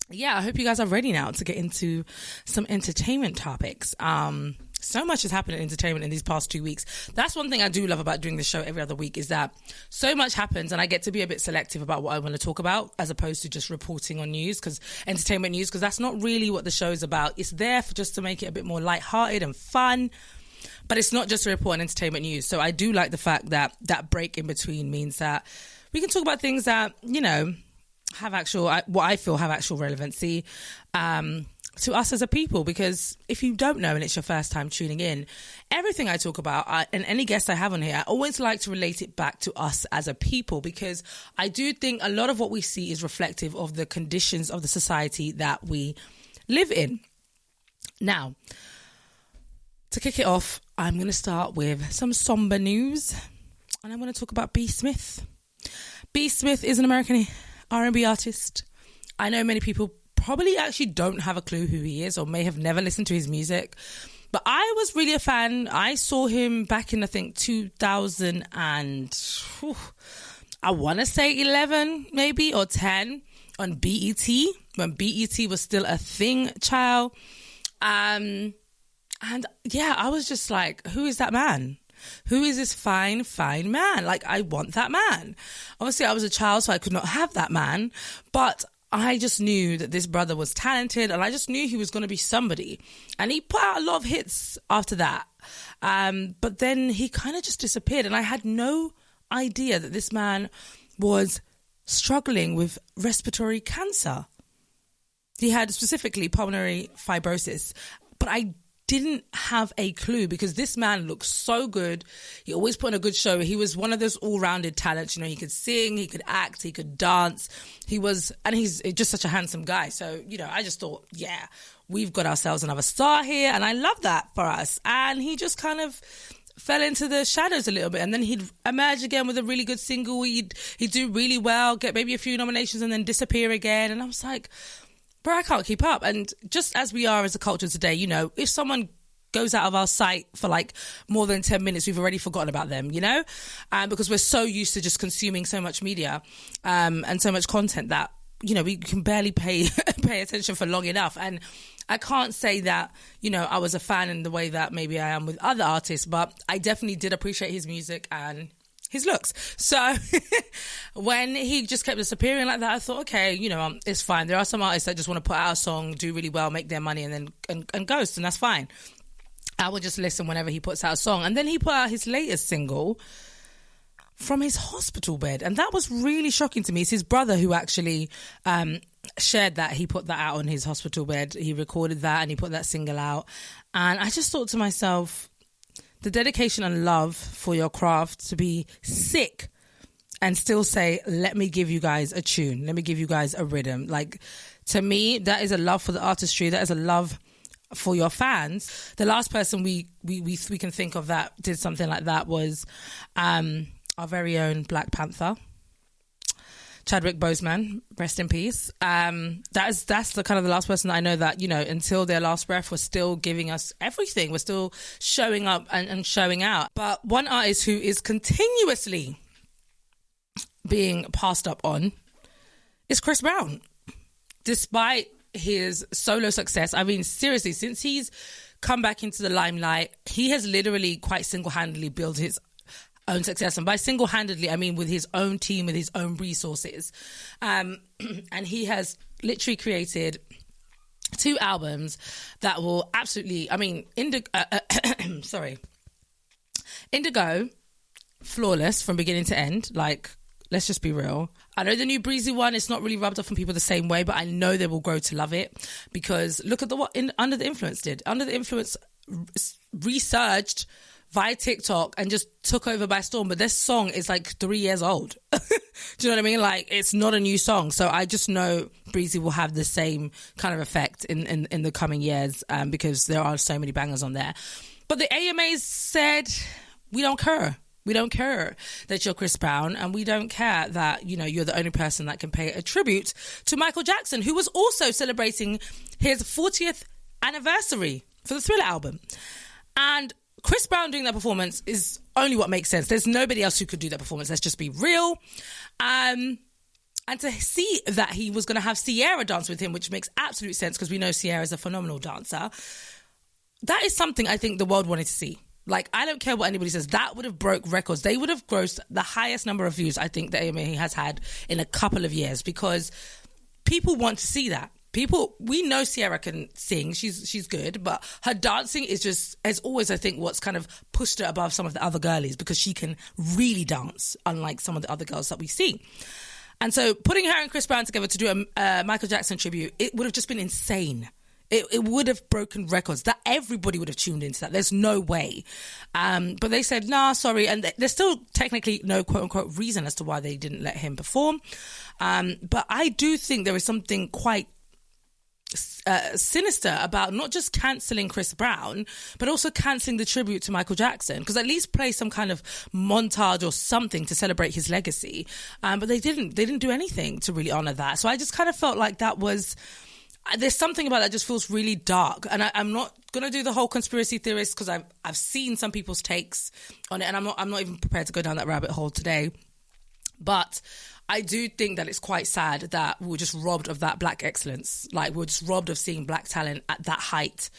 yeah, I hope you guys are ready now to get into some entertainment topics. So much has happened in entertainment in these past 2 weeks. That's one thing I do love about doing the show every other week, is that so much happens and I get to be a bit selective about what I want to talk about, as opposed to just reporting on news, because entertainment news, because that's not really what the show is about. It's there for just to make it a bit more lighthearted and fun, but it's not just to report on entertainment news. So I do like the fact that that break in between means that we can talk about things that, you know, have actual, what I feel have actual relevancy to us as a people. Because if you don't know and it's your first time tuning in, everything I talk about and any guests I have on here, I always like to relate it back to us as a people, because I do think a lot of what we see is reflective of the conditions of the society that we live in. Now, to kick it off, I'm going to start with some somber news, and I'm going to talk about B. Smyth. B. Smyth is an American R&B artist. I know many people probably actually don't have a clue who he is, or may have never listened to his music, but I was really a fan. I saw him back in, I think, 2000 and I want to say 11 maybe, or 10, on BET, when BET was still a thing, child. And yeah, I was just like, who is that man? Who is this fine man? Like, I want that man. Obviously, I was a child, so I could not have that man. But I just knew that this brother was talented, and I just knew he was going to be somebody. And he put out a lot of hits after that. But then he kind of just disappeared, and I had no idea that this man was struggling with respiratory cancer. He had specifically pulmonary fibrosis. But I didn't have a clue, because this man looked so good. He always put on a good show. He was one of those all-rounded talents. You know, he could sing, he could act, he could dance. And he's just such a handsome guy. So, you know, I just thought, yeah, we've got ourselves another star here, and I love that for us. And he just kind of fell into the shadows a little bit, and then he'd emerge again with a really good single. He'd do really well, get maybe a few nominations, and then disappear again. And I was like, bro, I can't keep up. And just as we are as a culture today, you know, if someone goes out of our sight for like more than 10 minutes, we've already forgotten about them, you know, because we're so used to just consuming so much media and so much content that, you know, we can barely pay attention for long enough. And I can't say that, you know, I was a fan in the way that maybe I am with other artists, but I definitely did appreciate his music and his looks. So when he just kept disappearing like that, I thought, okay, you know, it's fine. There are some artists that just want to put out a song, do really well, make their money, and then and ghost, and that's fine. I will just listen whenever he puts out a song. And then he put out his latest single from his hospital bed, and that was really shocking to me. It's his brother who actually shared that. He put that out on his hospital bed. He recorded that and he put that single out. And I just thought to myself, the dedication and love for your craft, to be sick and still say, let me give you guys a tune, let me give you guys a rhythm. Like, to me, that is a love for the artistry. That is a love for your fans. The last person we can think of that did something like that was our very own Black Panther, Chadwick Boseman, rest in peace. That's the kind of the last person that I know that, you know, until their last breath was still giving us everything. We're still showing up and showing out. But one artist who is continuously being passed up on is Chris Brown. Despite his solo success, I mean, seriously, since he's come back into the limelight, he has literally quite single-handedly built his own success. And by single-handedly, I mean with his own team, with his own resources. And he has literally created 2 albums that will absolutely, I mean, Indigo, flawless from beginning to end. Like, let's just be real. I know the new Breezy one, it's not really rubbed off on people the same way, but I know they will grow to love it, because look at what Under the Influence did. Under the Influence resurged via TikTok and just took over by storm. But this song is like 3 years old. Do you know what I mean? Like, it's not a new song. So I just know Breezy will have the same kind of effect in the coming years, because there are so many bangers on there. But the AMAs said, we don't care. We don't care that you're Chris Brown, and we don't care that, you know, you're the only person that can pay a tribute to Michael Jackson, who was also celebrating his 40th anniversary for the Thriller album. And Chris Brown doing that performance is only what makes sense. There's nobody else who could do that performance. Let's just be real. And to see that he was going to have Sierra dance with him, which makes absolute sense because we know Sierra is a phenomenal dancer. That is something I think the world wanted to see. Like, I don't care what anybody says. That would have broke records. They would have grossed the highest number of views I think that AMA has had in a couple of years because people want to see that. We know Sierra can sing. She's good, but her dancing is always, I think, what's kind of pushed her above some of the other girlies because she can really dance, unlike some of the other girls that we see. And so putting her and Chris Brown together to do a Michael Jackson tribute, it would have just been insane. It would have broken records. That everybody would have tuned into that. There's no way. But they said, nah, sorry. And there's still technically no quote-unquote reason as to why they didn't let him perform. But I do think there is something quite sinister about not just cancelling Chris Brown, but also cancelling the tribute to Michael Jackson, because at least play some kind of montage or something to celebrate his legacy. But they didn't do anything to really honour that. So I just kind of felt like that was... There's something about that just feels really dark. And I'm not going to do the whole conspiracy theorist because I've seen some people's takes on it, and I'm not even prepared to go down that rabbit hole today. But I do think that it's quite sad that we were just robbed of that black excellence. Like, we were just robbed of seeing black talent at that height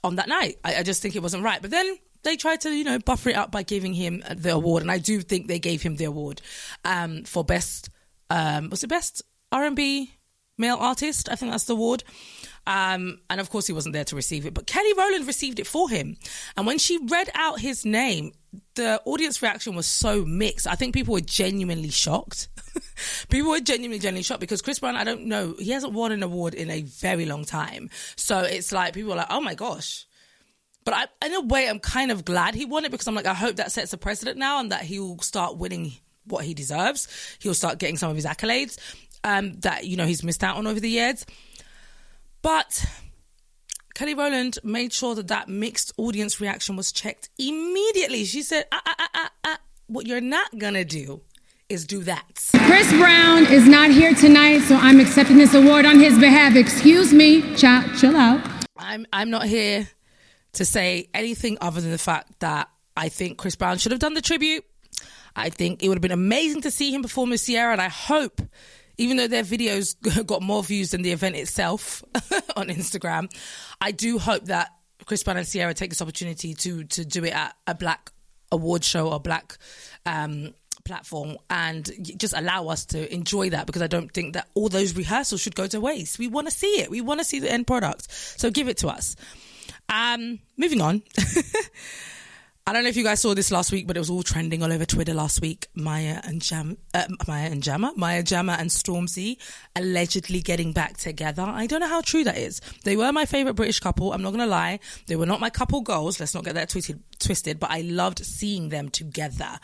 on that night. I just think it wasn't right. But then they tried to, buffer it up by giving him the award. And I do think they gave him the award for best, was it best R&B male artist? I think that's the award. And of course he wasn't there to receive it, but Kelly Rowland received it for him. And when she read out his name, the audience reaction was so mixed. I think people were genuinely shocked. People were genuinely shocked because Chris Brown, I don't know, he hasn't won an award in a very long time. So it's like, people are like, oh my gosh. But in a way, I'm kind of glad he won it because I'm like, I hope that sets a precedent now and that he'll start winning what he deserves. He'll start getting some of his accolades that, he's missed out on over the years. But Kelly Rowland made sure that mixed audience reaction was checked immediately. She said, what you're not going to do is do that. Chris Brown is not here tonight, so I'm accepting this award on his behalf. Excuse me, chill out. I'm not here to say anything other than the fact that I think Chris Brown should have done the tribute. I think it would have been amazing to see him perform with Sierra, and I hope, even though their videos got more views than the event itself on Instagram, I do hope that Chris Brown and Sierra take this opportunity to do it at a black award show or black platform and just allow us to enjoy that, because I don't think that all those rehearsals should go to waste. We want to see it. We want to see the end product. So give it to us. Moving on. I don't know if you guys saw this last week, but it was all trending all over Twitter last week. Maya Jama and Stormzy allegedly getting back together. I don't know how true that is. They were my favourite British couple. I'm not going to lie. They were not my couple goals. Let's not get that twisted. But I loved seeing them together.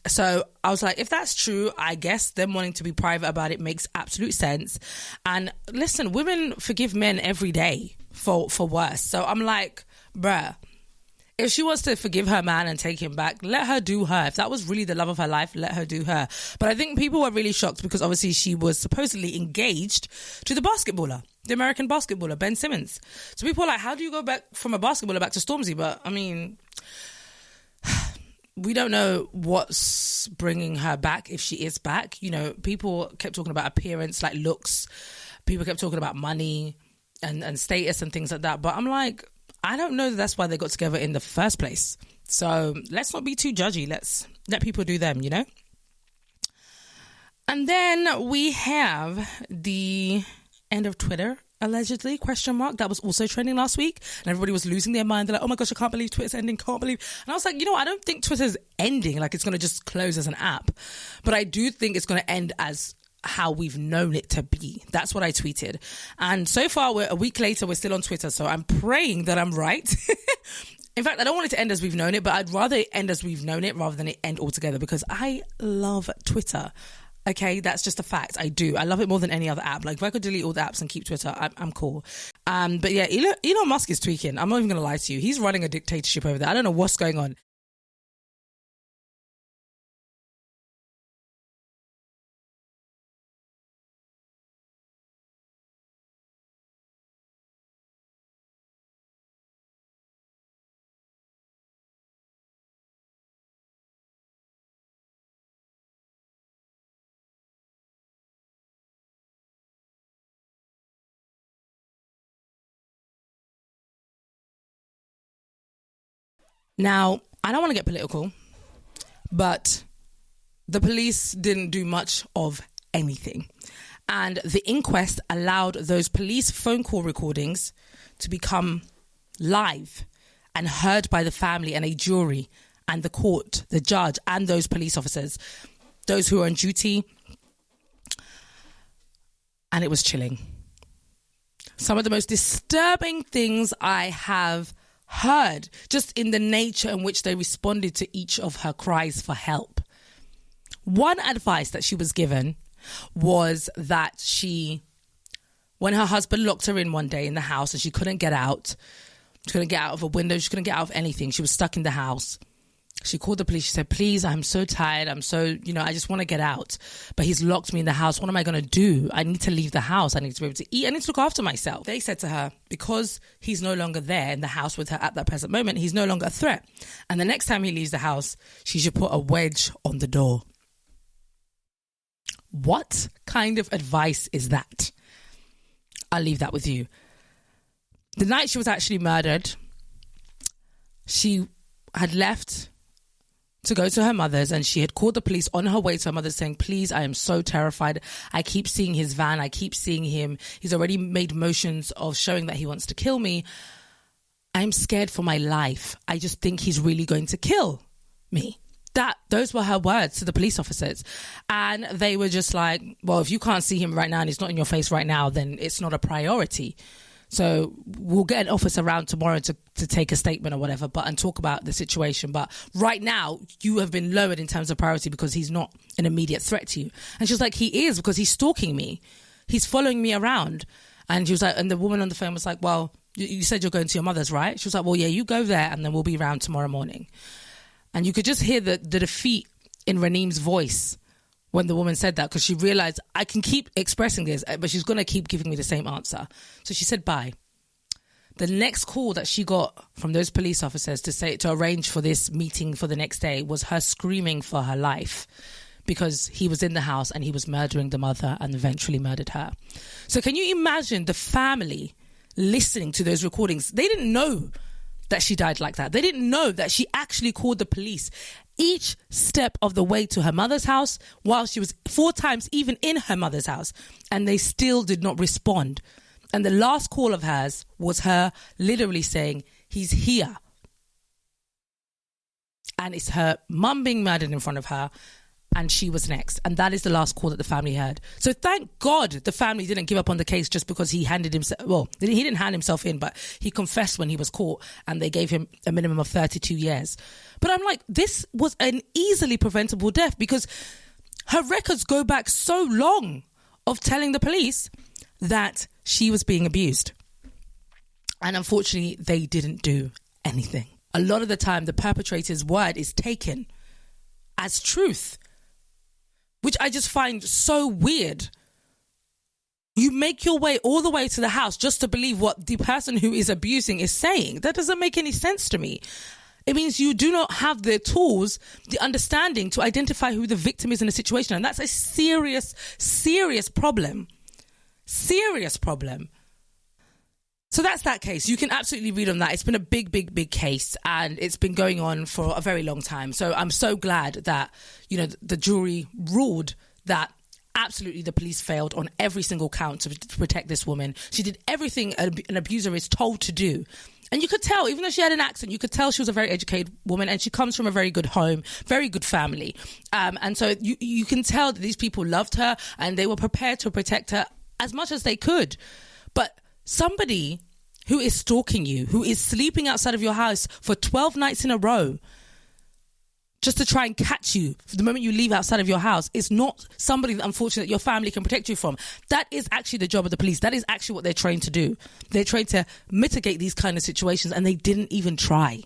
So I was like, if that's true, I guess them wanting to be private about it makes absolute sense. And listen, women forgive men every day for worse. So I'm like, bruh, if she wants to forgive her man and take him back, let her do her. If that was really the love of her life, let her do her. But I think people were really shocked because obviously she was supposedly engaged to the basketballer, the American basketballer, Ben Simmons. So people are like, how do you go back from a basketballer back to Stormzy? But I mean, we don't know what's bringing her back, if she is back. People kept talking about appearance, like looks. People kept talking about money and status and things like that. But I'm like, I don't know that that's why they got together in the first place. So let's not be too judgy. Let's let people do them, And then we have the end of Twitter, allegedly, ? That was also trending last week. And everybody was losing their mind. They're like, oh my gosh, I can't believe Twitter's ending. Can't believe. And I was like, I don't think Twitter's ending. Like, it's going to just close as an app. But I do think it's going to end as how we've known it to be. That's what I tweeted. And so far, a week later, we're still on Twitter. So I'm praying that I'm right. In fact, I don't want it to end as we've known it, but I'd rather it end as we've known it rather than it end altogether, because I love Twitter. Okay, that's just a fact. I do. I love it more than any other app. Like, if I could delete all the apps and keep Twitter, I'm cool. But yeah, Elon Musk is tweaking. I'm not even going to lie to you. He's running a dictatorship over there. I don't know what's going on. Now, I don't want to get political, but the police didn't do much of anything. And the inquest allowed those police phone call recordings to become live and heard by the family and a jury and the court, the judge, and those police officers, those who are on duty. And it was chilling. Some of the most disturbing things I have heard, just in the nature in which they responded to each of her cries for help. One advice that she was given was that when her husband locked her in one day in the house and she couldn't get out of a window, she couldn't get out of anything, she was stuck in the house. She called the police. She said, please, I'm so tired. I just want to get out. But he's locked me in the house. What am I going to do? I need to leave the house. I need to be able to eat. I need to look after myself. They said to her, because he's no longer there in the house with her at that present moment, he's no longer a threat. And the next time he leaves the house, she should put a wedge on the door. What kind of advice is that? I'll leave that with you. The night she was actually murdered, she had left to go to her mother's, and she had called the police on her way to her mother saying, please, I am so terrified. I keep seeing his van. I keep seeing him. He's already made motions of showing that he wants to kill me. I'm scared for my life. I just think he's really going to kill me. Those were her words to the police officers. And they were just like, well, if you can't see him right now and he's not in your face right now, then it's not a priority. So we'll get an officer around tomorrow to take a statement or whatever, and talk about the situation. But right now, you have been lowered in terms of priority because he's not an immediate threat to you. And she was like, he is, because he's stalking me. He's following me around. And she was like, and the woman on the phone was like, well, you said you're going to your mother's, right? She was like, well, yeah, you go there and then we'll be around tomorrow morning. And you could just hear the defeat in Raneem's voice when the woman said that, because she realized, I can keep expressing this, but she's going to keep giving me the same answer. So she said bye. The next call that she got from those police officers to arrange for this meeting for the next day was her screaming for her life, because he was in the house and he was murdering the mother and eventually murdered her. So can you imagine the family listening to those recordings? They didn't know that she died like that. They didn't know that she actually called the police each step of the way to her mother's house, while she was 4 times even in her mother's house, and they still did not respond. And the last call of hers was her literally saying, he's here. And it's her mum being murdered in front of her, and she was next. And that is the last call that the family heard. So thank God the family didn't give up on the case just because he handed himself, well, he didn't hand himself in, but he confessed when he was caught, and they gave him a minimum of 32 years. But I'm like, this was an easily preventable death, because her records go back so long of telling the police that she was being abused. And unfortunately, they didn't do anything. A lot of the time, the perpetrator's word is taken as truth, which I just find so weird. You make your way all the way to the house just to believe what the person who is abusing is saying. That doesn't make any sense to me. It means you do not have the tools, the understanding to identify who the victim is in a situation. And that's a serious, serious problem. Serious problem. So that's that case. You can absolutely read on that. It's been a big, big, big case, and it's been going on for a very long time. So I'm so glad that, the jury ruled that absolutely the police failed on every single count to protect this woman. She did everything an abuser is told to do. And you could tell, even though she had an accent, you could tell she was a very educated woman, and she comes from a very good home, very good family. And so you can tell that these people loved her and they were prepared to protect her as much as they could. But somebody who is stalking you, who is sleeping outside of your house for 12 nights in a row just to try and catch you the moment you leave outside of your house, is not somebody that, unfortunately, your family can protect you from. That is actually the job of the police. That is actually what they're trained to do. They're trained to mitigate these kind of situations, and they didn't even try.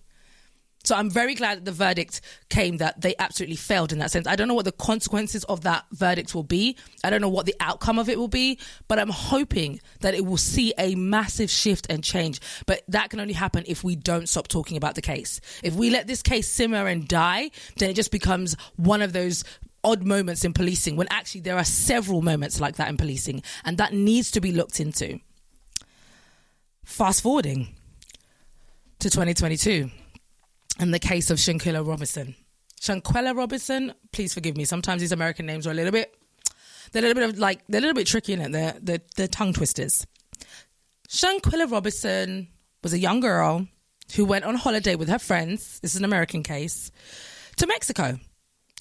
So I'm very glad that the verdict came that they absolutely failed in that sense. I don't know what the consequences of that verdict will be. I don't know what the outcome of it will be, but I'm hoping that it will see a massive shift and change. But that can only happen if we don't stop talking about the case. If we let this case simmer and die, then it just becomes one of those odd moments in policing, when actually there are several moments like that in policing, and that needs to be looked into. Fast forwarding to 2022. in the case of Shanquella Robinson. Shanquella Robinson, please forgive me. Sometimes these American names are they're a little bit tricky, in it. They're tongue twisters. Shanquella Robinson was a young girl who went on holiday with her friends. This is an American case, to Mexico.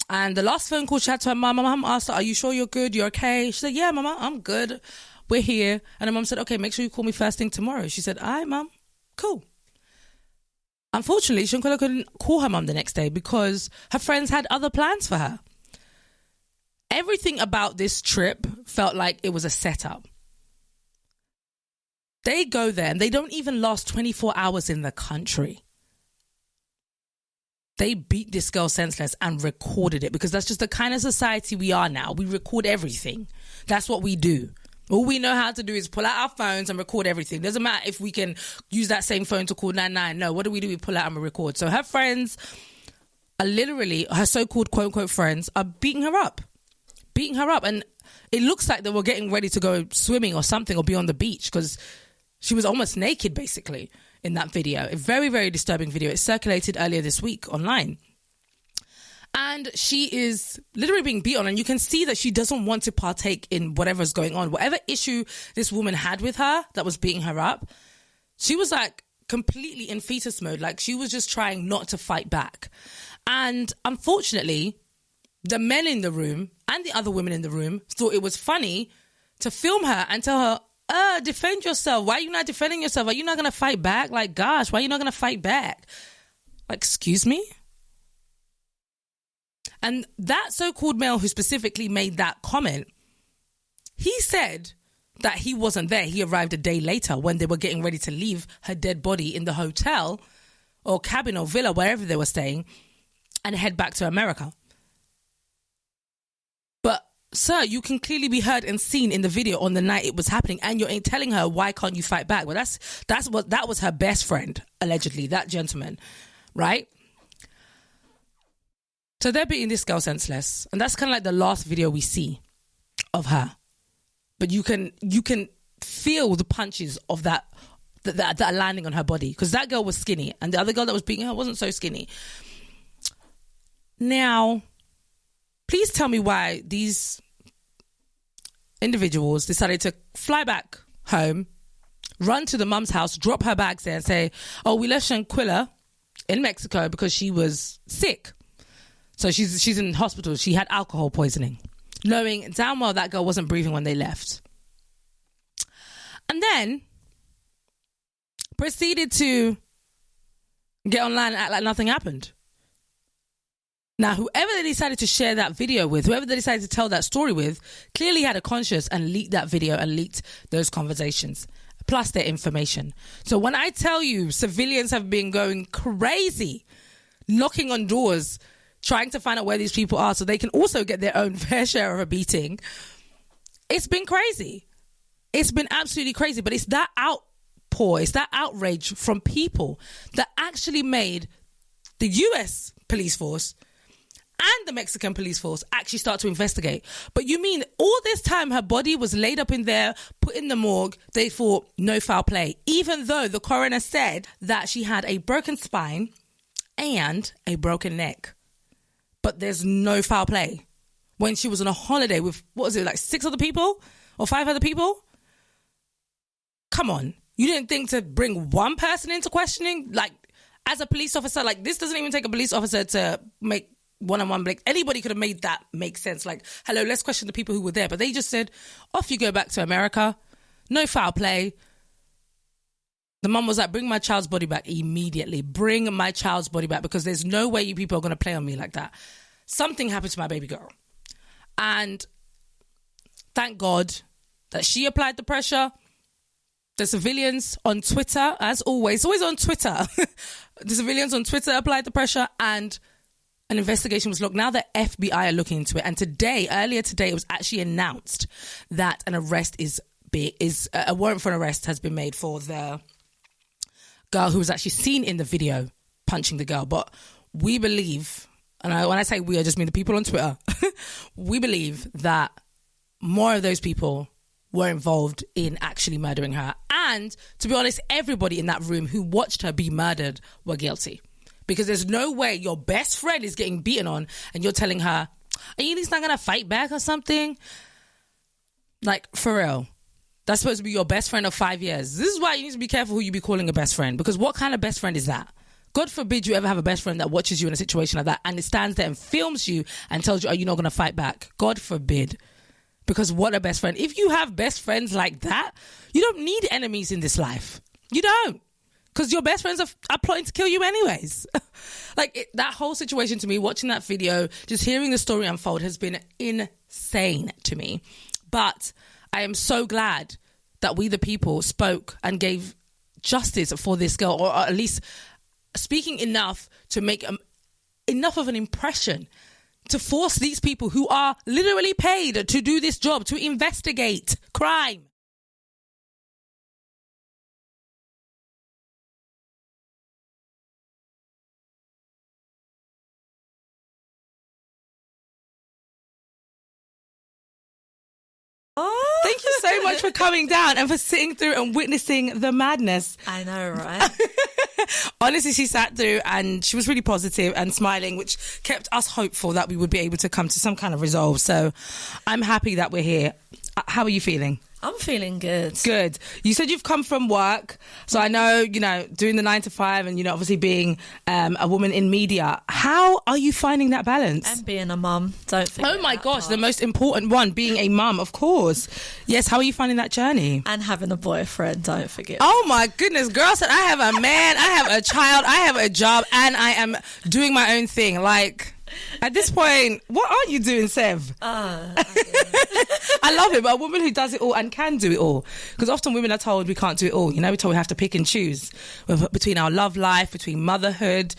And the last phone call she had to her mum, my mum asked her, "Are you sure you're good? You're okay?" She said, "Yeah, mama, I'm good. We're here." And her mum said, "Okay, make sure you call me first thing tomorrow." She said, "All right, mum, cool." Unfortunately, Shanquella couldn't call her mum the next day because her friends had other plans for her. Everything about this trip felt like it was a setup. They go there and they don't even last 24 hours in the country. They beat this girl senseless and recorded it because that's just the kind of society we are now. We record everything. That's what we do. All we know how to do is pull out our phones and record everything. Doesn't matter if we can use that same phone to call 999. No, what do? We pull out and we record. So her friends are literally, her so-called quote-unquote friends, are beating her up. And it looks like they were getting ready to go swimming or something or be on the beach because she was almost naked, basically, in that video. A very, very disturbing video. It circulated earlier this week online. And she is literally being beat on, and you can see that she doesn't want to partake in whatever's going on. Whatever issue this woman had with her that was beating her up, she was like completely in fetus mode. Like she was just trying not to fight back. And unfortunately, the men in the room and the other women in the room thought it was funny to film her and tell her, defend yourself. Why are you not defending yourself? Are you not going to fight back? Like, gosh, why are you not going to fight back? Like, excuse me? And that so-called male who specifically made that comment, he said that he wasn't there. He arrived a day later when they were getting ready to leave her dead body in the hotel or cabin or villa, wherever they were staying, and head back to America. But, sir, you can clearly be heard and seen in the video on the night it was happening, and you're telling her, why can't you fight back? Well, that was her best friend, allegedly, that gentleman, right? So they're beating this girl senseless, and that's kind of like the last video we see of her. But you can feel the punches of that are landing on her body, because that girl was skinny, and the other girl that was beating her wasn't so skinny. Now, please tell me why these individuals decided to fly back home, run to the mum's house, drop her bags there and say, "Oh, we left Shanquella in Mexico because she was sick. So she's in hospital. She had alcohol poisoning," knowing damn well that girl wasn't breathing when they left. And then proceeded to get online and act like nothing happened. Now, whoever they decided to share that video with, whoever they decided to tell that story with, clearly had a conscience and leaked that video and leaked those conversations, plus their information. So when I tell you civilians have been going crazy, knocking on doors, trying to find out where these people are so they can also get their own fair share of a beating, it's been crazy. It's been absolutely crazy. But it's that outpour, it's that outrage from people that actually made the US police force and the Mexican police force actually start to investigate. But you mean all this time her body was laid up in there, put in the morgue, they thought no foul play, even though the coroner said that she had a broken spine and a broken neck. But there's no foul play when she was on a holiday with, what was it, like 6 other people or 5 other people? Come on. You didn't think to bring one person into questioning? Like, as a police officer, like, this doesn't even take a police officer to make one-on-one. Like, anybody could have made that make sense. Like, hello, let's question the people who were there. But they just said, off you go back to America. No foul play. The mum was like, bring my child's body back immediately. Bring my child's body back, because there's no way you people are going to play on me like that. Something happened to my baby girl. And thank God that she applied the pressure. The civilians on Twitter, as always on Twitter. The civilians on Twitter applied the pressure, and an investigation was looked. Now the FBI are looking into it. And earlier today, it was actually announced that an arrest a warrant for an arrest has been made for the girl who was actually seen in the video punching the girl. But we believe, and when I say we, I just mean the people on Twitter, we believe that more of those people were involved in actually murdering her. And to be honest, everybody in that room who watched her be murdered were guilty. Because there's no way your best friend is getting beaten on and you're telling her, are you at least not going to fight back or something? Like, for real. That's supposed to be your best friend of 5 years. This is why you need to be careful who you be calling a best friend. Because what kind of best friend is that? God forbid you ever have a best friend that watches you in a situation like that and it stands there and films you and tells you, are you not going to fight back? God forbid. Because what a best friend. If you have best friends like that, you don't need enemies in this life. You don't. Because your best friends are plotting to kill you anyways. That whole situation to me, watching that video, just hearing the story unfold has been insane to me. But I am so glad that we the people spoke and gave justice for this girl, or at least speaking enough to make enough of an impression to force these people who are literally paid to do this job, to investigate crime. Thank you so much for coming down and for sitting through and witnessing the madness. I know, right? Honestly, she sat through and she was really positive and smiling, which kept us hopeful that we would be able to come to some kind of resolve. So I'm happy that we're here. How are you feeling? I'm feeling good. Good. You said you've come from work. So I know, doing the 9 to 5 and, obviously being a woman in media. How are you finding that balance? And being a mum. Don't forget. Oh my gosh, the most important one, being a mum, of course. Yes, how are you finding that journey? And having a boyfriend, don't forget. Oh my goodness, girl said, I have a man, I have a child, I have a job, and I am doing my own thing. At this point, what are you doing, Sev? I love it, but a woman who does it all and can do it all. Because often women are told we can't do it all. We're told we have to pick and choose between our love life, between motherhood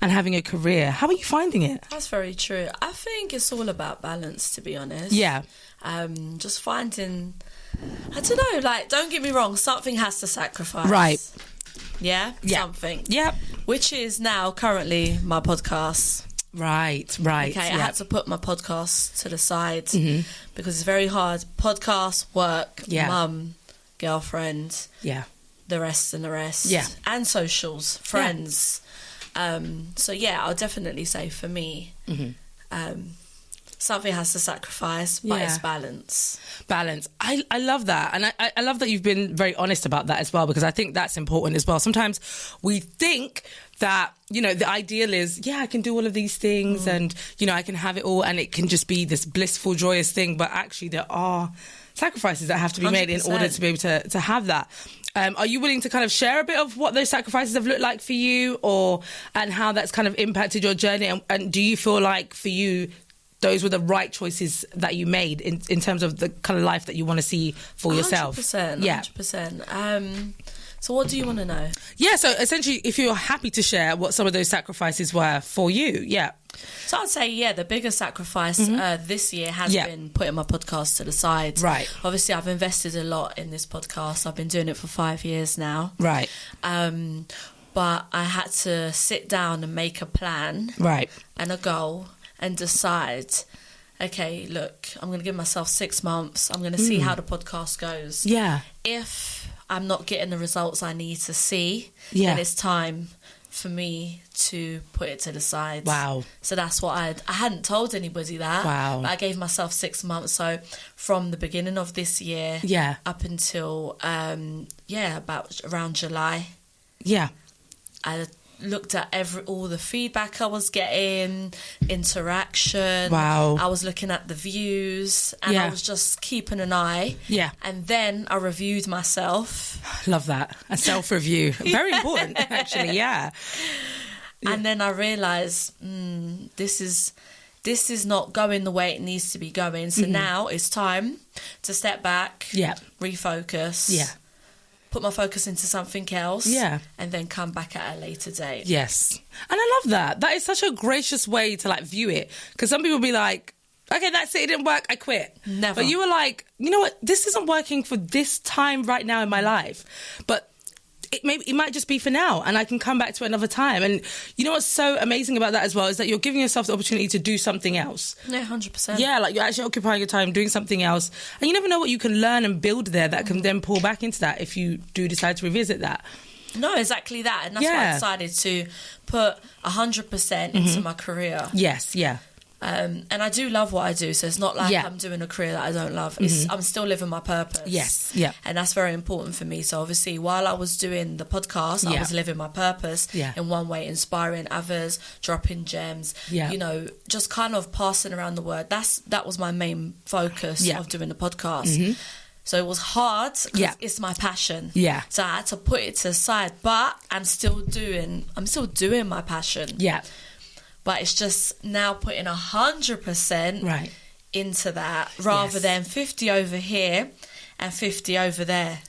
and having a career. How are you finding it? That's very true. I think it's all about balance, to be honest. Yeah. Just finding, I don't know, don't get me wrong, something has to sacrifice. Right. Yeah? Something. Yeah. Which is now currently my podcast. Right. Okay, I had to put my podcast to the side because it's very hard. Podcast, work, mum, girlfriend, the rest and the rest. Yeah. And socials, friends. Yeah. I'll definitely say for me, something has to sacrifice, but it's balance. Balance. I love that. And I love that you've been very honest about that as well, because I think that's important as well. Sometimes we think that, the ideal is, I can do all of these things and, I can have it all and it can just be this blissful, joyous thing. But actually there are sacrifices that have to be 100%. Made in order to be able to have that. Are you willing to kind of share a bit of what those sacrifices have looked like for you and how that's kind of impacted your journey? And do you feel like for you, those were the right choices that you made in terms of the kind of life that you want to see for yourself? 100%. Yeah. 100%. So what do you want to know? Yeah, so essentially, if you're happy to share what some of those sacrifices were for you, So I'd say, the biggest sacrifice this year has been putting my podcast to the side. Right. Obviously, I've invested a lot in this podcast. I've been doing it for 5 years now. Right. But I had to sit down and make a plan. Right. And a goal and decide, okay, look, I'm going to give myself 6 months. I'm going to see how the podcast goes. Yeah. If I'm not getting the results I need to see, then it's time for me to put it to the side. Wow. So that's what I hadn't told anybody that. Wow. But I gave myself 6 months. So from the beginning of this year up until, about around July. Yeah. I looked at all the feedback I was getting, interaction. Wow. I was looking at the views and I was just keeping an eye. Yeah. And then I reviewed myself. Love that. A self-review. Very important, actually, yeah. And then I realised, this is not going the way it needs to be going. So now it's time to step back, refocus, put my focus into something else, and then come back at a later date. Yes. And I love that. That is such a gracious way to view it. Because some people be like, okay, that's it, it didn't work, I quit. Never. But you were like, you know what, this isn't working for this time right now in my life. But it might just be for now and I can come back to it another time. And you know what's so amazing about that as well is that you're giving yourself the opportunity to do something else. Yeah, 100%. Yeah, you're actually occupying your time doing something else. And you never know what you can learn and build there that can then pull back into that if you do decide to revisit that. No, exactly that. And that's why I decided to put 100% into my career. Yes, yeah. And I do love what I do, so it's not like I'm doing a career that I don't love. I'm still living my purpose. Yes, yeah. And that's very important for me. So obviously, while I was doing the podcast, I was living my purpose in one way, inspiring others, dropping gems, you know, just kind of passing around the word. That was my main focus of doing the podcast. So it was hard because it's my passion. Yeah. So I had to put it to the side, but I'm still doing my passion. Yeah. But it's just now putting 100% into that rather than 50 over here and 50 over there.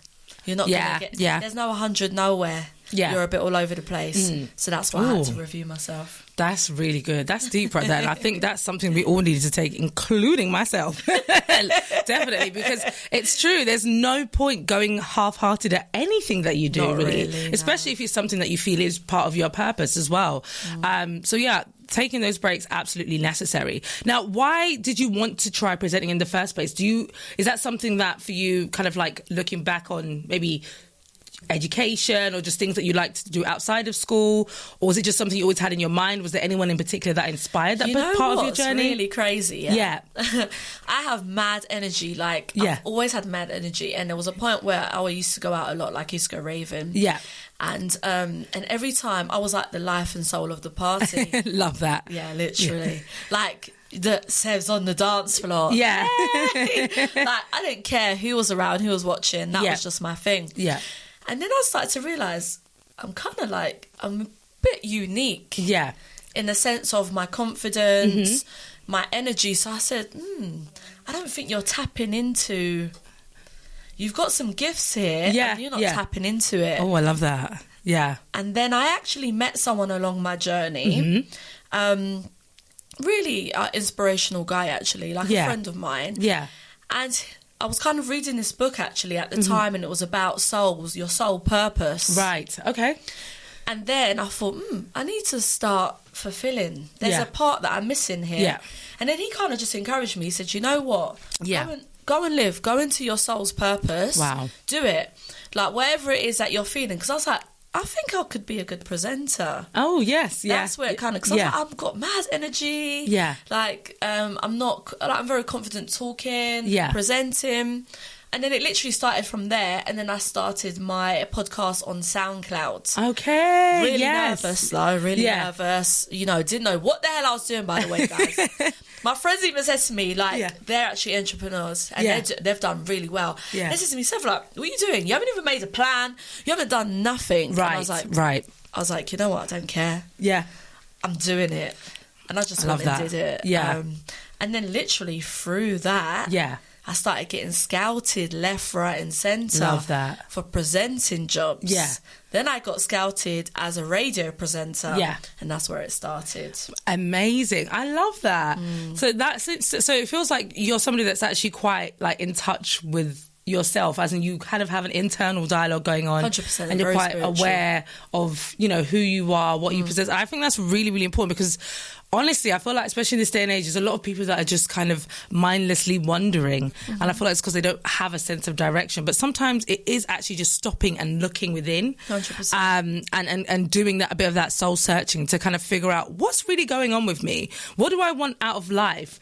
You're not going to get... Yeah. There's no 100 nowhere. Yeah. You're a bit all over the place. So that's why I had to review myself. That's really good. That's deep right there. And I think that's something we all need to take, including myself. Definitely, because it's true. There's no point going half-hearted at anything that you do, Not really, especially if it's something that you feel is part of your purpose as well. So yeah, taking those breaks, absolutely necessary. Now, why did you want to try presenting in the first place? Is that something that for you, kind of like looking back on maybe education or just things that you liked to do outside of school, or was it just something you always had in your mind? Was there anyone in particular that inspired that part of your journey? Really crazy. I have mad energy. I've always had mad energy, and there was a point where I used to go out a lot, like I used to go raving. And every time I was like the life and soul of the party. Love that. Yeah, literally. Like the Sev's on the dance floor. Yeah. Like I didn't care who was around, who was watching. That was just my thing. Yeah. And then I started to realise I'm a bit unique. Yeah. In the sense of my confidence, my energy. So I said, I don't think you're tapping into... You've got some gifts here and you're not tapping into it. Oh, I love that. Yeah. And then I actually met someone along my journey. Really inspirational guy, actually, like a friend of mine. Yeah. And... I was kind of reading this book actually at the time, and it was about souls, your soul purpose. Right, okay. And then I thought, I need to start fulfilling. There's a part that I'm missing here. Yeah. And then he kind of just encouraged me. He said, you know what? Yeah. Go and live. Go into your soul's purpose. Wow. Do it. Like, whatever it is that you're feeling. Because I was like, I think I could be a good presenter. Oh, yes, yeah. That's where it kind of... Because I've got mad energy. Yeah. Like, I'm very confident talking, presenting. And then it literally started from there. And then I started my podcast on SoundCloud. Okay, Really nervous, though. Really nervous. You know, didn't know what the hell I was doing, by the way, guys. My friends even said to me, like, they're actually entrepreneurs and they've done really well. Yeah. They said to me, Seth, like, what are you doing? You haven't even made a plan. You haven't done nothing. Right, and I was like, you know what? I don't care. Yeah. I'm doing it. And I just went and did it. Yeah. And then literally through that, I started getting scouted left, right and centre. Love that. For presenting jobs. Yeah. Then I got scouted as a radio presenter. Yeah. And that's where it started. Amazing. I love that. So it feels like you're somebody that's actually quite like in touch with yourself, as in you kind of have an internal dialogue going on 100%, and you're quite aware of, you know, who you are, what you possess. I think that's really, really important because honestly, I feel like, especially in this day and age, there's a lot of people that are just kind of mindlessly wandering. And I feel like it's because they don't have a sense of direction. But sometimes it is actually just stopping and looking within. 100%. And doing that, a bit of that soul searching to kind of figure out what's really going on with me. What do I want out of life?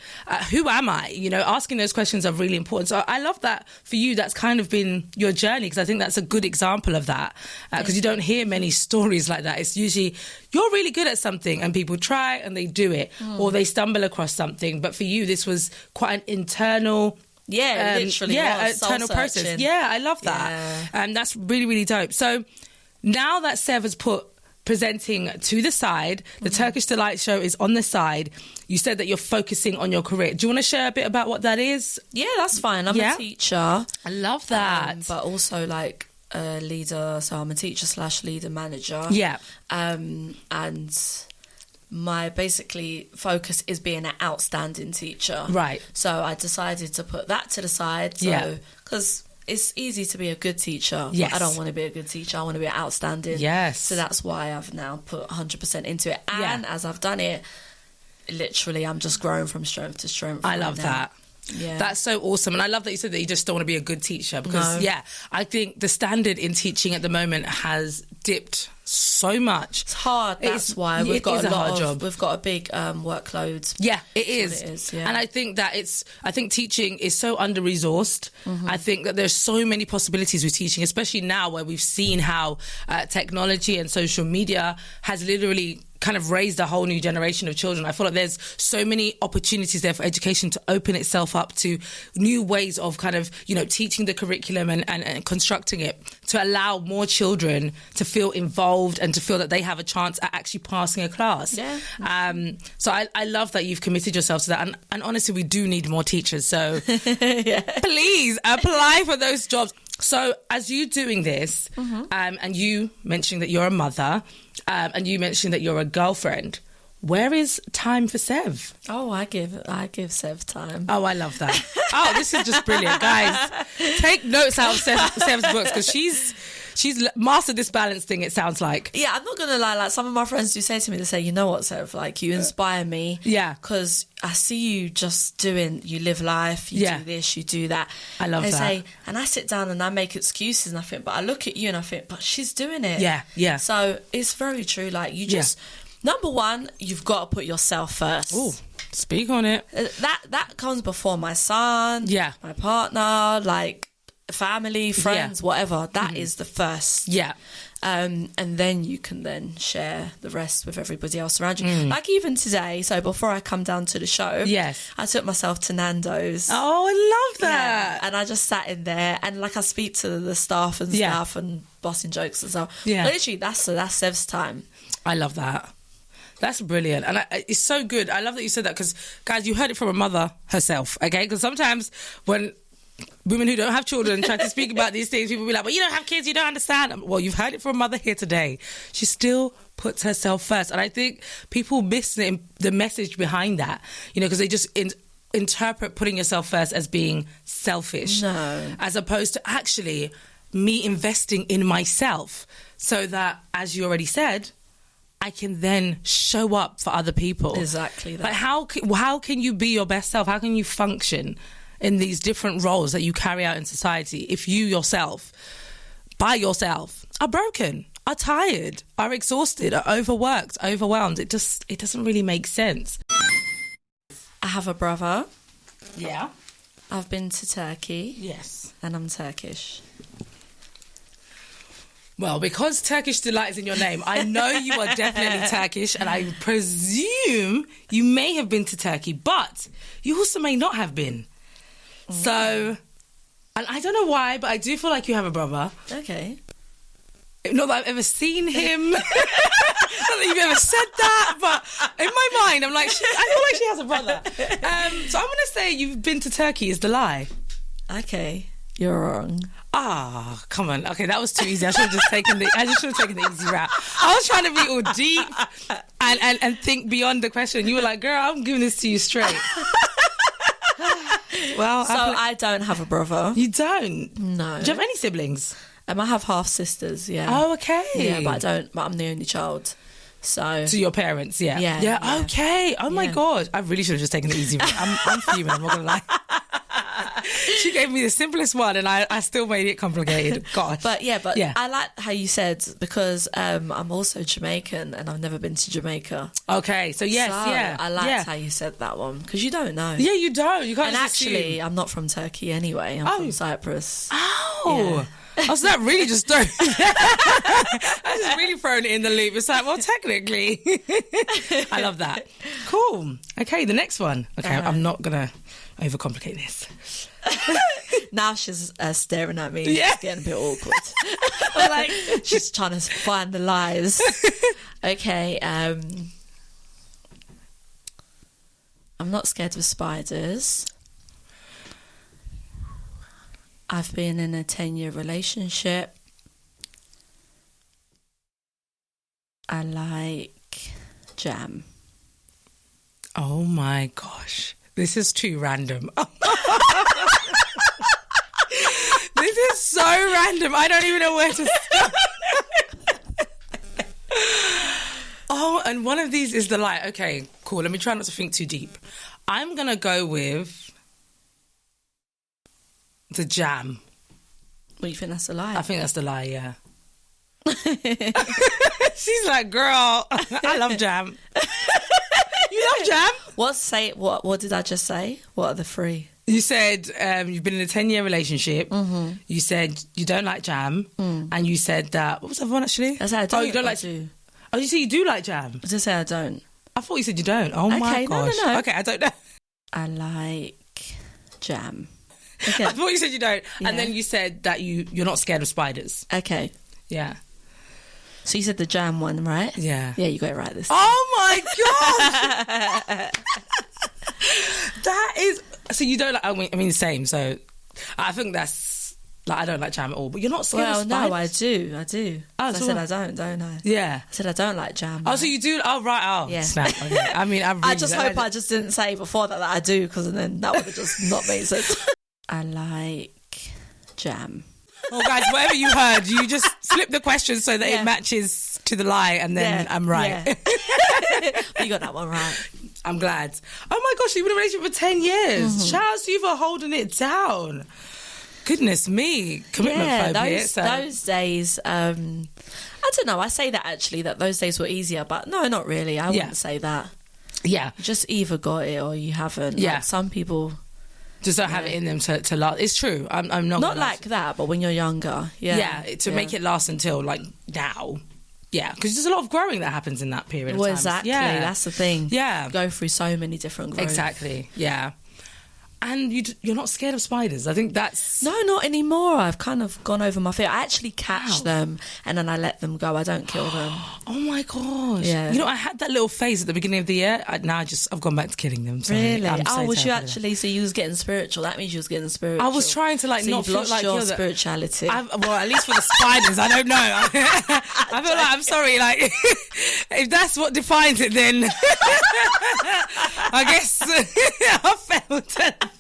Who am I? You know, asking those questions are really important. So I love that for you, that's kind of been your journey, because I think that's a good example of that. Because you don't hear many stories like that. It's usually, you're really good at something and people try and they do it, or they stumble across something. But for you, this was quite an internal... literally internal process. Yeah, I love that. And that's really, really dope. So now that Sev has put presenting to the side, the Turkish Delight show is on the side, you said that you're focusing on your career. Do you want to share a bit about what that is? Yeah, that's fine. I'm a teacher. I love that. But also like a leader, so I'm a teacher / leader manager. Yeah. And my basically focus is being an outstanding teacher. Right. So I decided to put that to the side. So, because it's easy to be a good teacher. Yes. But I don't want to be a good teacher. I want to be outstanding. Yes. So that's why I've now put 100% into it. And as I've done it, literally I'm just growing from strength to strength. I love that. Yeah. That's so awesome. And I love that you said that you just don't want to be a good teacher because, I think the standard in teaching at the moment has dipped so much. It's hard. That's why we've got a hard job. We've got a big workload. Yeah, it is. Yeah. And I think that I think teaching is so under-resourced. I think that there's so many possibilities with teaching, especially now where we've seen how technology and social media has literally kind of raised a whole new generation of children. I feel like there's so many opportunities there for education to open itself up to new ways of kind of, teaching the curriculum and constructing it to allow more children to feel involved and to feel that they have a chance at actually passing a class. Yeah. So I love that you've committed yourself to that. And honestly, we do need more teachers. So please apply for those jobs. So as you doing this, and you mentioning that you're a mother, and you mentioned that you're a girlfriend, where is time for Sev? Oh, I give Sev time. Oh, I love that. Oh, this is just brilliant. Guys, take notes out of Sev's books because she's mastered this balance thing, it sounds like. Yeah, I'm not going to lie. Like, some of my friends do say to me, they say, you know what, Sev, like, you inspire me. Yeah. Because I see you just you live life, you do this, you do that. I love that. And I sit down and I make excuses and I think, but I look at you and I think, but she's doing it. Yeah, yeah. So it's very true. Like, you just, number one, you've got to put yourself first. Ooh, speak on it. That comes before my son, my partner, like, family, friends, whatever. That is the first. Yeah. And then you can then share the rest with everybody else around you. Like even today, so before I come down to the show, I took myself to Nando's. Oh, I love that. Yeah. And I just sat in there and like I speak to the staff and stuff and bossing jokes and stuff. Yeah. Literally, that's Sev's time. I love that. That's brilliant. And it's so good. I love that you said that because, guys, you heard it from a mother herself, okay? Because sometimes when women who don't have children try to speak about these things, people be like, well, you don't have kids, you don't understand. Well, you've heard it from a mother here today. She still puts herself first. And I think people miss the message behind that, because they just interpret putting yourself first as being selfish. No. As opposed to actually me investing in myself so that, as you already said, I can then show up for other people. Exactly that. Like how can you be your best self? How can you function in these different roles that you carry out in society if you yourself, by yourself, are broken, are tired, are exhausted, are overworked, overwhelmed? It doesn't really make sense. I have a brother. Yeah. I've been to Turkey. Yes. And I'm Turkish. Well, because Turkish Delight is in your name, I know you are definitely Turkish, and I presume you may have been to Turkey, but you also may not have been. So, and I don't know why, but I do feel like you have a brother. Okay. Not that I've ever seen him. Not that you've ever said that, but in my mind, I'm like, I feel like she has a brother. So I'm going to say you've been to Turkey is the lie. Okay. You're wrong. Ah, come on. Okay, that was too easy. I should have taken the easy route. I was trying to be all deep and think beyond the question. You were like, girl, I'm giving this to you straight. Well, so I don't have a brother. You don't? No. Do you have any siblings? I have half sisters. Yeah. Oh, okay. Yeah, but I don't. But I'm the only child. So to your parents, yeah. Yeah. Okay. Oh my God, I really should have just taken the easy route. I'm fuming. I'm not gonna lie. She gave me the simplest one, and I still made it complicated. Gosh. But I like how you said, because I'm also Jamaican and I've never been to Jamaica. Okay, so yes, I liked how you said that one, because you don't know. Yeah, you don't. You can't. And just actually, assume. I'm not from Turkey anyway. I'm from Cyprus. Oh. Yeah. Oh, so that really just thrown. I just really thrown it in the loop. It's like, well, technically, I love that. Cool. Okay, the next one. Okay, I'm not gonna overcomplicate this. Now she's staring at me. Yeah. It's getting a bit awkward. I'm like, she's trying to find the lies. Okay. I'm not scared of spiders. I've been in a 10-year relationship. I like jam. Oh my gosh. This is too random. This is so random. I don't even know where to start. Oh, and one of these is the light. Okay, cool. Let me try not to think too deep. I'm going to go with The jam. Well, you think that's a lie? I think that's the lie, yeah. She's like, girl, I love jam. You love jam? What did I just say? What are the three? You said you've been in a 10-year relationship. Mm-hmm. You said you don't like jam. And you said that... What was the other one, actually? I said I don't. Oh, you don't like... Oh, you say you do like jam? I just say I don't. I thought you said you don't. Oh, my gosh. No. Okay, I don't know. I like jam. Okay. I thought you said you don't. Yeah. And then you said that you're not scared of spiders. Okay. Yeah. So you said the jam one, right? Yeah. Yeah, you got it right this time. Oh, my gosh! That is... So you don't like... I mean, same. So I think that's... Like, I don't like jam at all. But you're not scared of spiders? Well, no, I do. Oh, so I said don't I? Yeah. I said I don't like jam. Oh, right? So you do... Oh, right. Oh, yeah. Snap. Okay. I mean, I just hope I just didn't say before that I do, because then that would have just not made sense. I like jam. Well, guys, whatever you heard, you just flip the question so that it matches to the lie, and then I'm right. Yeah. You got that one right. I'm glad. Oh my gosh, you've been in a relationship for 10 years. Mm-hmm. Shout out to you for holding it down. Goodness me. Commitment phobia. Those days, I don't know, I say that actually, that those days were easier, but no, not really. I wouldn't say that. Yeah. You just either got it or you haven't. Yeah. Like, some people... just don't have it in them to last. It's true. I'm not like that, but when you're younger, make it last until like now, because there's a lot of growing that happens in that period. Well, of time. exactly. Yeah. That's the thing. Yeah, you go through so many different growth. Exactly. Yeah. And you're not scared of spiders. I think that's... No, not anymore. I've kind of gone over my fear. I actually catch them and then I let them go. I don't kill them. Oh my gosh. Yeah. You know, I had that little phase at the beginning of the year. I've gone back to killing them. So really? was you actually... So you was getting spiritual. That means you was getting spiritual. I was trying to not you've feel lost like your spirituality. Well, at least for the spiders, I don't know. I feel like, I'm sorry, like, if that's what defines it, then I guess I felt that.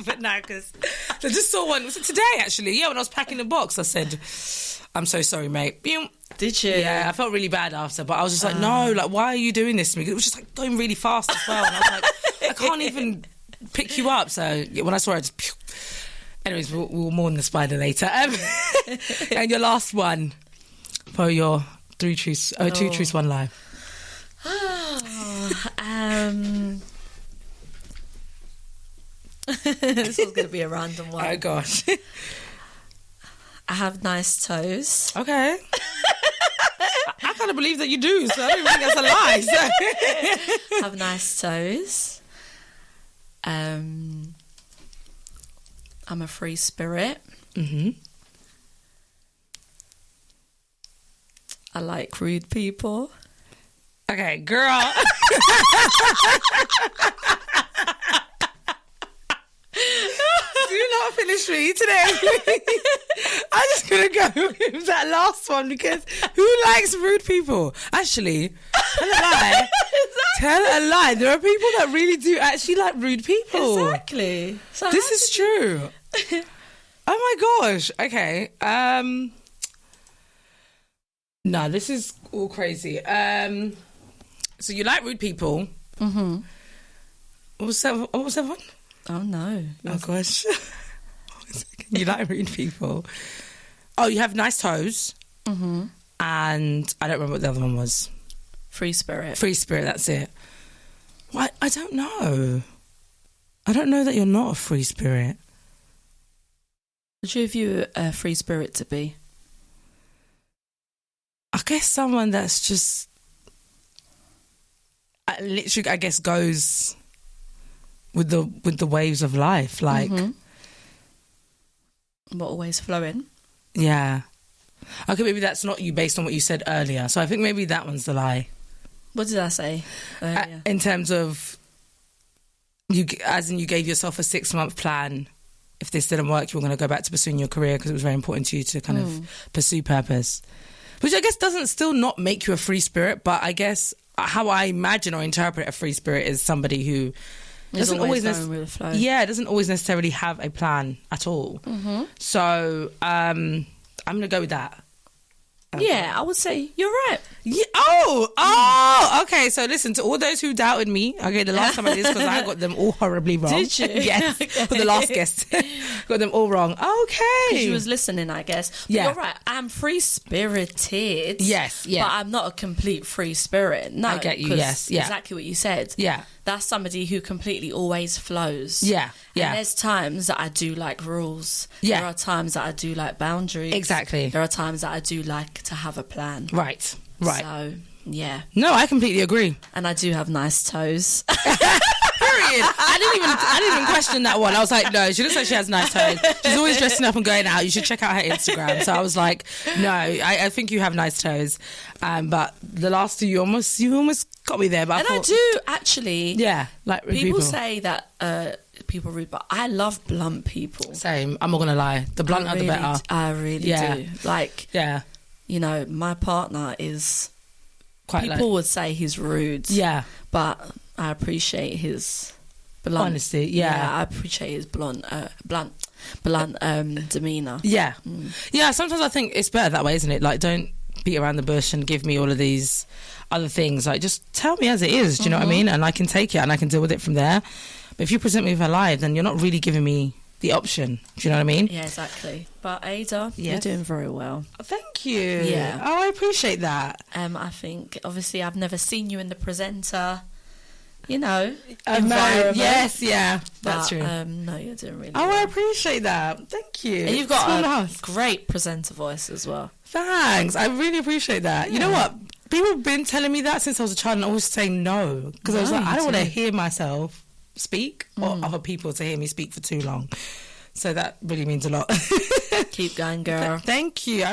But no, because I just saw one. Was it today, actually? Yeah, when I was packing the box, I said, I'm so sorry, mate. Did you? Yeah, I felt really bad after, but I was just like, no, like, why are you doing this to me? It was just like going really fast as well. And I was like, I can't even pick you up. So when I saw it, just... Anyways, we'll mourn the spider later. And your last one for your two truths, one lie. This was going to be a random one. Oh gosh. I have nice toes. Okay. I kind of believe that you do, so I don't think that's a lie. So. I have nice toes. I'm a free spirit. Mm-hmm. I like rude people. Okay, girl. Do not finish me today, please. I'm just going to go with that last one, because who likes rude people? Actually, tell a lie. Tell a lie. There are people that really do actually like rude people. Exactly. So this is true. Oh my gosh. Okay. No, this is all crazy. So you like rude people. Mm-hmm. What was that one? Oh no. Oh gosh. You like rude people. Oh, you have nice toes. Mm-hmm. And I don't remember what the other one was. Free spirit. Free spirit, that's it. Well, I don't know. I don't know that you're not a free spirit. Would you view a free spirit to be? I guess someone that's just literally, I guess, goes with the waves of life, like. Mm-hmm. But always flowing. Yeah. Okay, maybe that's not you based on what you said earlier. So I think maybe that one's the lie. What did I say earlier? In terms of you gave yourself a 6-month plan. If this didn't work, you were going to go back to pursuing your career because it was very important to you to kind of pursue purpose. Which I guess doesn't still not make you a free spirit, but I guess how I imagine or interpret a free spirit is somebody who doesn't always necessarily have a plan at all. Mm-hmm. So I'm going to go with that. Yeah, I would say you're right. Yeah. Okay. So listen, to all those who doubted me. Okay, the last time I did this because I got them all horribly wrong. Did you? Yes. Okay. For the last guest, got them all wrong. Okay. She was listening, I guess. But you're right. I'm free spirited. Yes. Yeah. But I'm not a complete free spirit. No, I get you. Yes. Yeah. Exactly what you said. Yeah. That's somebody who completely always flows. Yeah. Yeah. And there's times that I do like rules. Yeah. There are times that I do like boundaries. Exactly. There are times that I do like to have a plan. Right. Right. So, yeah. No, I completely agree. And I do have nice toes. Period. I didn't even question that one. I was like, no, she looks like she has nice toes. She's always dressing up and going out. You should check out her Instagram. So I was like, no, I think you have nice toes. But the last two, you almost got me there. But I do actually. Yeah, like people say that people are rude, but I love blunt people. Same. I'm not gonna lie. The blunter, the better. I really do. Like, yeah. You know, my partner is. Quite people would say he's rude. Yeah, but I appreciate his blunt honesty. Yeah, I appreciate his blunt demeanor. Yeah, yeah. Sometimes I think it's better that way, isn't it? Like, don't beat around the bush and give me all of these other things. Like, just tell me as it is. Do you know what I mean? And I can take it and I can deal with it from there. But if you present me with a lie, then you're not really giving me the option. Do you know what I mean? Yeah, exactly. But Ada, you're doing very well. Thank you. Yeah. Oh, I appreciate that. I think obviously I've never seen you in the presenter, environment. Yes, yeah, that's true. No, you're doing really well. I appreciate that. Thank you. And you've got a great presenter voice as well. Thanks. I really appreciate that. Yeah. You know what? People have been telling me that since I was a child, and I always say no because I was like, I don't want to hear myself speak or other people to hear me speak for too long. So that really means a lot. Keep going, girl. Thank you.